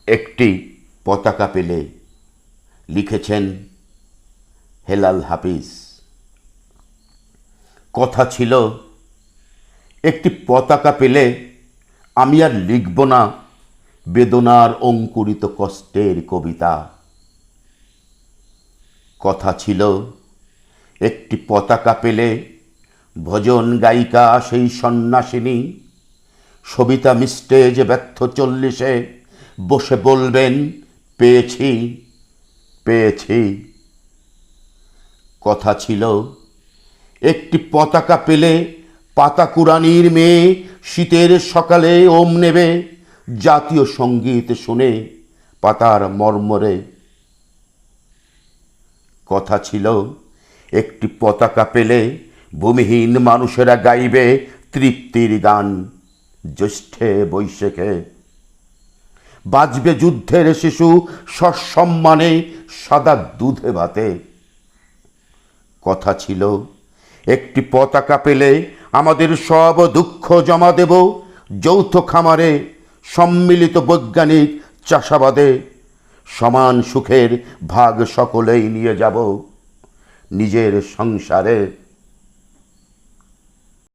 একটি পতাকা পেলে, লিখেছেন হেলাল হাফিজ। কথা ছিল, একটি পতাকা পেলে আমি আর লিখব না বেদনার অঙ্কুরিত কষ্টের কবিতা। কথা ছিল, একটি পতাকা পেলে ভজন গায়িকা সেই সন্ন্যাসিনী সবিতা মিস্টেজ ব্যর্থ 40-এ বসে বলবেন, পেয়েছি পেয়েছি। কথা ছিল, একটি পতাকা পেলে পাতাকুরানির মেয়ে শীতের সকালে ওম নেবে জাতীয় সঙ্গীত শুনে পাতার মর্মরে। কথা ছিল, একটি পতাকা পেলে ভূমিহীন মানুষেরা গাইবে তৃপ্তির গান জ্যৈষ্ঠে বৈশাখে। বাজবে যুদ্ধের শিশু সসম্মানে সাদা দুধে ভাতে। কথা ছিল, একটি পতাকা পেলে আমাদের সব দুঃখ জমা দেব যৌথ খামারে সম্মিলিত বৈজ্ঞানিক চাষাবাদে। সমান সুখের ভাগ সকলেই নিয়ে যাব নিজের সংসারে।